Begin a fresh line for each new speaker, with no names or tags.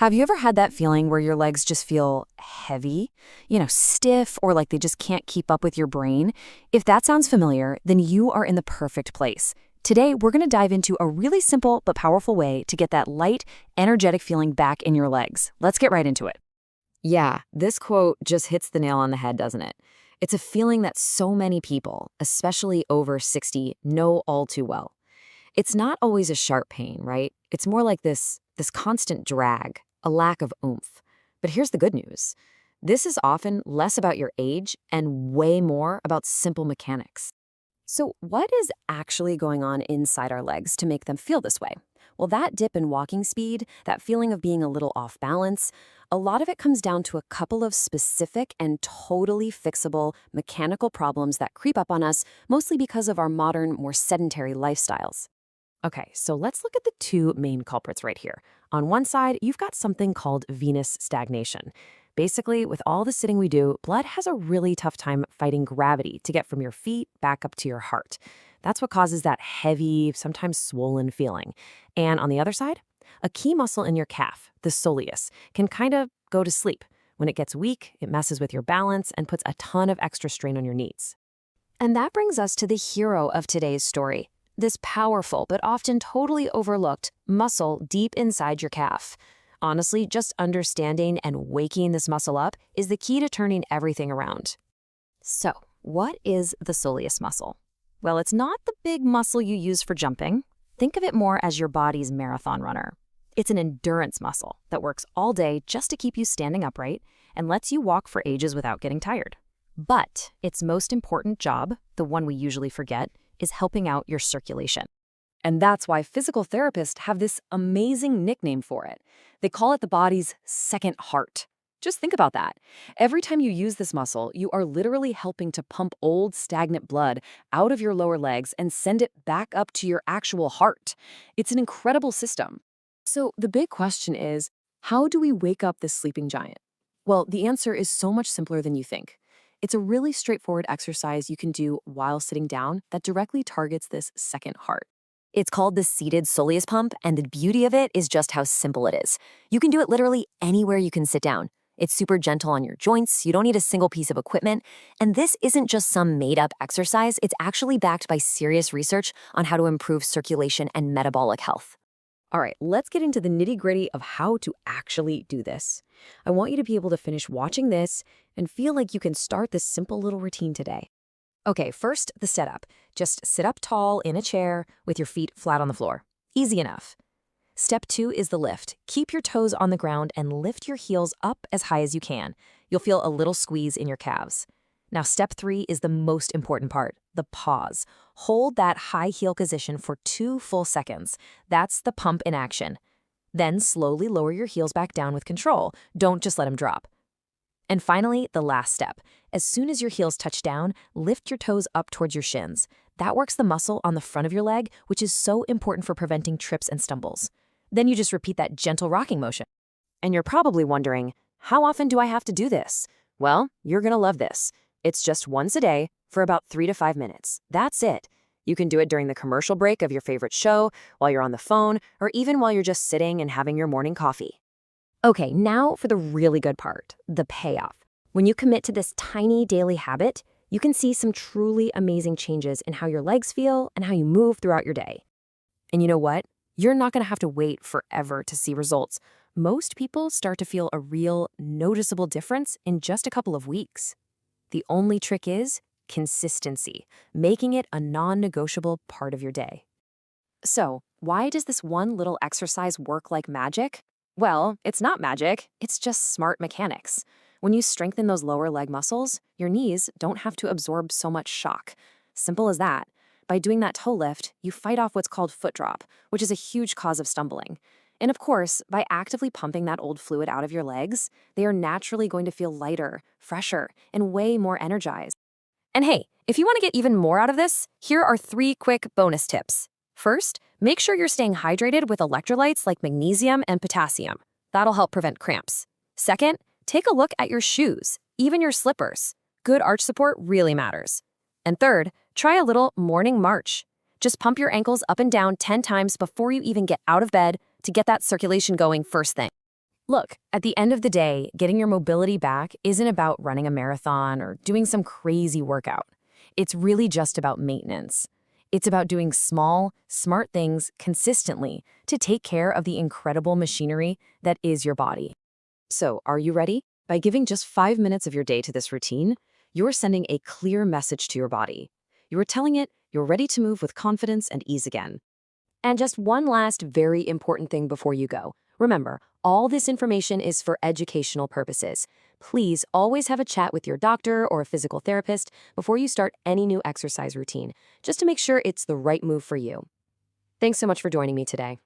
Have you ever had that feeling where your legs just feel heavy, stiff, or like they just can't keep up with your brain? If that sounds familiar, then you are in the perfect place. Today, we're going to dive into a really simple but powerful way to get that light, energetic feeling back in your legs. Let's get right into it. Yeah, this quote just hits the nail on the head, doesn't it? It's a feeling that so many people, especially over 60, know all too well. It's not always a sharp pain, right? It's more like this constant drag, a lack of oomph. But here's the good news. This is often less about your age and way more about simple mechanics. So, what is actually going on inside our legs to make them feel this way? Well, that dip in walking speed, that feeling of being a little off balance, a lot of it comes down to a couple of specific and totally fixable mechanical problems that creep up on us, mostly because of our modern, more sedentary lifestyles. Okay, so let's look at the two main culprits right here. On one side, you've got something called venous stagnation. Basically, with all the sitting we do, blood has a really tough time fighting gravity to get from your feet back up to your heart. That's what causes that heavy, sometimes swollen feeling. And on the other side, a key muscle in your calf, the soleus, can kind of go to sleep. When it gets weak, it messes with your balance and puts a ton of extra strain on your knees. And that brings us to the hero of today's story. This powerful but often totally overlooked muscle deep inside your calf. Honestly, just understanding and waking this muscle up is the key to turning everything around. So, what is the soleus muscle? Well, it's not the big muscle you use for jumping. Think of it more as your body's marathon runner. It's an endurance muscle that works all day just to keep you standing upright and lets you walk for ages without getting tired. But its most important job, the one we usually forget, is helping out your circulation. And that's why physical therapists have this amazing nickname for it. They call it the body's second heart. Just think about that. Every time you use this muscle, you are literally helping to pump old, stagnant blood out of your lower legs and send it back up to your actual heart. It's an incredible system. So the big question is, how do we wake up this sleeping giant? Well, the answer is so much simpler than you think. It's a really straightforward exercise you can do while sitting down that directly targets this second heart. It's called the seated soleus pump, and the beauty of it is just how simple it is. You can do it literally anywhere you can sit down. It's super gentle on your joints, you don't need a single piece of equipment, and this isn't just some made-up exercise, it's actually backed by serious research on how to improve circulation and metabolic health. All right, let's get into the nitty-gritty of how to actually do this. I want you to be able to finish watching this and feel like you can start this simple little routine today. Okay, first, the setup. Just sit up tall in a chair with your feet flat on the floor. Easy enough. Step 2 is the lift. Keep your toes on the ground and lift your heels up as high as you can. You'll feel a little squeeze in your calves. Now, step 3 is the most important part, the pause. Hold that high heel position for 2 full seconds. That's the pump in action. Then slowly lower your heels back down with control. Don't just let them drop. And finally, the last step. As soon as your heels touch down, lift your toes up towards your shins. That works the muscle on the front of your leg, which is so important for preventing trips and stumbles. Then you just repeat that gentle rocking motion. And you're probably wondering, how often do I have to do this? Well, you're gonna love this. It's just once a day for about 3 to 5 minutes. That's it. You can do it during the commercial break of your favorite show, while you're on the phone, or even while you're just sitting and having your morning coffee. Okay, now for the really good part, the payoff. When you commit to this tiny daily habit, you can see some truly amazing changes in how your legs feel and how you move throughout your day. And you know what? You're not going to have to wait forever to see results. Most people start to feel a real, noticeable difference in just a couple of weeks. The only trick is consistency, making it a non-negotiable part of your day. So, why does this one little exercise work like magic? Well, it's not magic, it's just smart mechanics. When you strengthen those lower leg muscles, your knees don't have to absorb so much shock. Simple as that. By doing that toe lift, you fight off what's called foot drop, which is a huge cause of stumbling. And of course, by actively pumping that old fluid out of your legs, they are naturally going to feel lighter, fresher, and way more energized. And hey, if you want to get even more out of this, here are 3 quick bonus tips. First, make sure you're staying hydrated with electrolytes like magnesium and potassium. That'll help prevent cramps. Second, take a look at your shoes, even your slippers. Good arch support really matters. And third, try a little morning march. Just pump your ankles up and down 10 times before you even get out of bed to get that circulation going first thing. Look, at the end of the day, getting your mobility back isn't about running a marathon or doing some crazy workout. It's really just about maintenance. It's about doing small, smart things consistently to take care of the incredible machinery that is your body. So, are you ready? By giving just 5 minutes of your day to this routine, you're sending a clear message to your body. You're telling it you're ready to move with confidence and ease again. And just one last very important thing before you go. Remember, all this information is for educational purposes. Please always have a chat with your doctor or a physical therapist before you start any new exercise routine, just to make sure it's the right move for you. Thanks so much for joining me today.